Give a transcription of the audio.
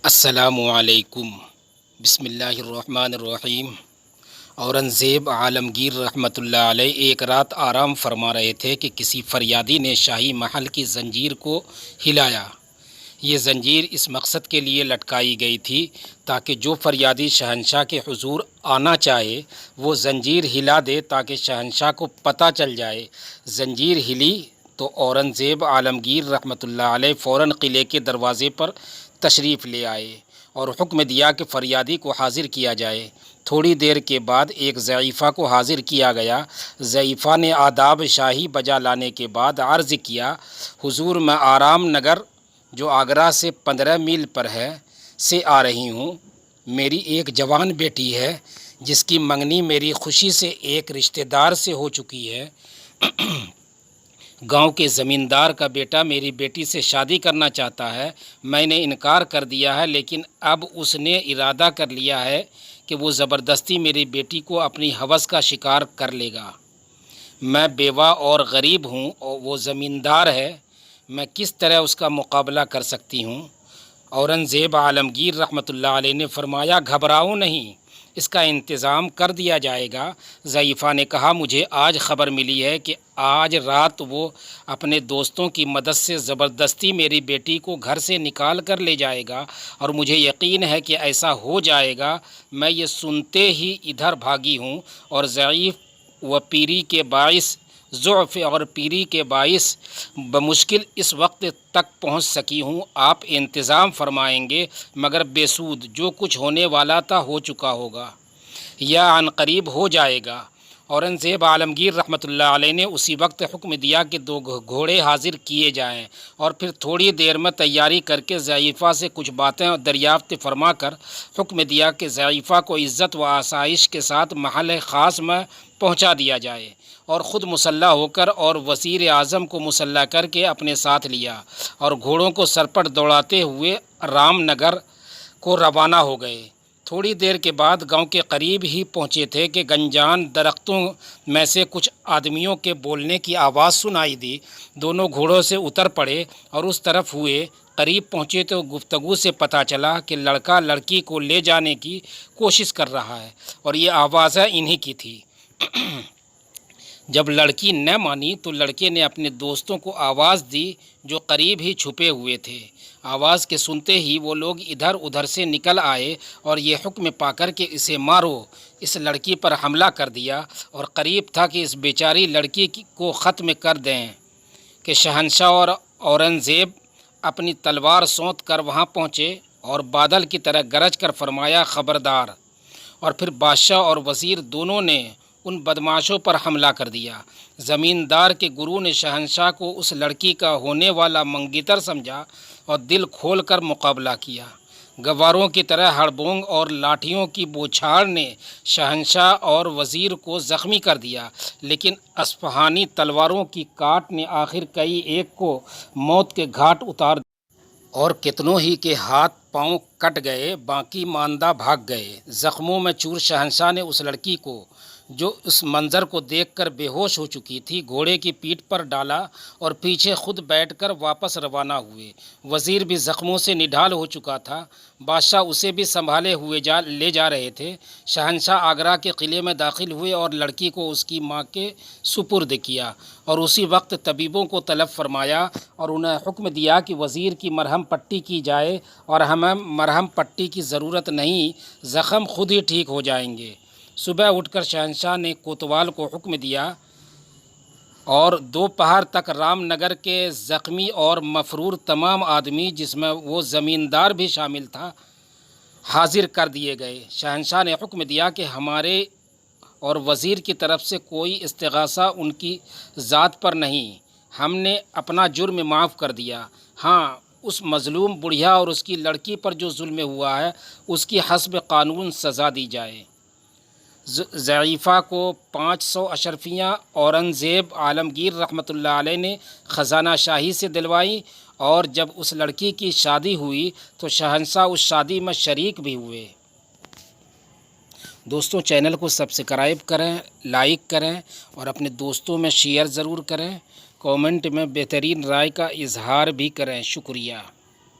السلام علیکم۔ بسم اللہ الرحمن الرحیم۔ اورنگزیب عالمگیر رحمۃ اللہ علیہ ایک رات آرام فرما رہے تھے کہ کسی فریادی نے شاہی محل کی زنجیر کو ہلایا۔ یہ زنجیر اس مقصد کے لیے لٹکائی گئی تھی تاکہ جو فریادی شہنشاہ کے حضور آنا چاہے وہ زنجیر ہلا دے تاکہ شہنشاہ کو پتہ چل جائے۔ زنجیر ہلی تو اورنگزیب عالمگیر رحمۃ اللہ علیہ فوراً قلعے کے دروازے پر تشریف لے آئے اور حکم دیا کہ فریادی کو حاضر کیا جائے۔ تھوڑی دیر کے بعد ایک ضعیفہ کو حاضر کیا گیا۔ ضعیفہ نے آداب شاہی بجا لانے کے بعد عرض کیا، حضور میں آرام نگر جو آگرہ سے 15 میل پر ہے سے آ رہی ہوں۔ میری ایک جوان بیٹی ہے جس کی منگنی میری خوشی سے ایک رشتہ دار سے ہو چکی ہے۔ گاؤں کے زمیندار کا بیٹا میری بیٹی سے شادی کرنا چاہتا ہے۔ میں نے انکار کر دیا ہے، لیکن اب اس نے ارادہ کر لیا ہے کہ وہ زبردستی میری بیٹی کو اپنی ہوس کا شکار کر لے گا۔ میں بیوہ اور غریب ہوں اور وہ زمیندار ہے، میں کس طرح اس کا مقابلہ کر سکتی ہوں؟ اورنگزیب عالمگیر رحمۃ اللہ علیہ نے فرمایا، گھبراؤ نہیں، اس کا انتظام کر دیا جائے گا۔ ضعیفہ نے کہا، مجھے آج خبر ملی ہے کہ آج رات وہ اپنے دوستوں کی مدد سے زبردستی میری بیٹی کو گھر سے نکال کر لے جائے گا، اور مجھے یقین ہے کہ ایسا ہو جائے گا۔ میں یہ سنتے ہی ادھر بھاگی ہوں اور ضعیف و پیری کے باعث ضعف اور پیری کے باعث بمشکل اس وقت تک پہنچ سکی ہوں۔ آپ انتظام فرمائیں گے مگر بے سود، جو کچھ ہونے والا تھا ہو چکا ہوگا یا عن قریب ہو جائے گا۔ اورنگزیب عالمگیر رحمۃ اللہ علیہ نے اسی وقت حکم دیا کہ 2 گھوڑے حاضر کیے جائیں، اور پھر تھوڑی دیر میں تیاری کر کے ضعیفہ سے کچھ باتیں دریافت فرما کر حکم دیا کہ ضعیفہ کو عزت و آسائش کے ساتھ محل خاص میں پہنچا دیا جائے، اور خود مسلح ہو کر اور وزیر اعظم کو مسلح کر کے اپنے ساتھ لیا، اور گھوڑوں کو سرپٹ دوڑاتے ہوئے رام نگر کو روانہ ہو گئے۔ تھوڑی دیر کے بعد گاؤں کے قریب ہی پہنچے تھے کہ گنجان درختوں میں سے کچھ آدمیوں کے بولنے کی آواز سنائی دی۔ دونوں گھوڑوں سے اتر پڑے اور اس طرف ہوئے۔ قریب پہنچے تو گفتگو سے پتہ چلا کہ لڑکا لڑکی کو لے جانے کی کوشش کر رہا ہے، اور یہ آوازیں انہی کی تھی۔ جب لڑکی نہ مانی تو لڑکے نے اپنے دوستوں کو آواز دی جو قریب ہی چھپے ہوئے تھے۔ آواز کے سنتے ہی وہ لوگ ادھر ادھر سے نکل آئے اور یہ حکم پا کر کہ اسے مارو، اس لڑکی پر حملہ کر دیا، اور قریب تھا کہ اس بیچاری لڑکی کو ختم کر دیں کہ شہنشاہ اور اورنگزیب اپنی تلوار سونت کر وہاں پہنچے اور بادل کی طرح گرج کر فرمایا، خبردار! اور پھر بادشاہ اور وزیر دونوں نے ان بدماشوں پر حملہ کر دیا۔ زمیندار کے گرو نے شہنشاہ کو اس لڑکی کا ہونے والا منگیتر سمجھا اور دل کھول کر مقابلہ کیا۔ گواروں کی طرح ہڑبونگ اور لاٹھیوں کی بوچھاڑ نے شہنشاہ اور وزیر کو زخمی کر دیا، لیکن اصفہانی تلواروں کی کاٹ نے آخر کئی ایک کو موت کے گھاٹ اتار دیا، اور کتنوں ہی کے ہاتھ پاؤں کٹ گئے، باقی ماندہ بھاگ گئے۔ زخموں میں چور شہنشاہ نے اس لڑکی کو، جو اس منظر کو دیکھ کر بے ہوش ہو چکی تھی، گھوڑے کی پیٹھ پر ڈالا اور پیچھے خود بیٹھ کر واپس روانہ ہوئے۔ وزیر بھی زخموں سے نڈھال ہو چکا تھا، بادشاہ اسے بھی سنبھالے ہوئے لے جا رہے تھے۔ شہنشاہ آگرہ کے قلعے میں داخل ہوئے اور لڑکی کو اس کی ماں کے سپرد کیا، اور اسی وقت طبیبوں کو طلب فرمایا اور انہیں حکم دیا کہ وزیر کی مرہم پٹی کی جائے، اور ہمیں مرہم پٹی کی ضرورت نہیں، زخم خود ہی ٹھیک ہو جائیں گے۔ صبح اٹھ کر شہنشاہ نے کوتوال کو حکم دیا اور دوپہر تک رام نگر کے زخمی اور مفرور تمام آدمی، جس میں وہ زمیندار بھی شامل تھا، حاضر کر دیے گئے۔ شہنشاہ نے حکم دیا کہ ہمارے اور وزیر کی طرف سے کوئی استغاثہ ان کی ذات پر نہیں، ہم نے اپنا جرم معاف کر دیا۔ ہاں، اس مظلوم بڑھیا اور اس کی لڑکی پر جو ظلم ہوا ہے اس کی حسب قانون سزا دی جائے۔ ضعیفہ کو 500 اشرفیاں اورنگزیب عالمگیر رحمۃ اللہ علیہ نے خزانہ شاہی سے دلوائیں، اور جب اس لڑکی کی شادی ہوئی تو شہنشاہ اس شادی میں شریک بھی ہوئے۔ دوستوں، چینل کو سبسکرائب کریں، لائک کریں اور اپنے دوستوں میں شیئر ضرور کریں۔ کومنٹ میں بہترین رائے کا اظہار بھی کریں۔ شکریہ۔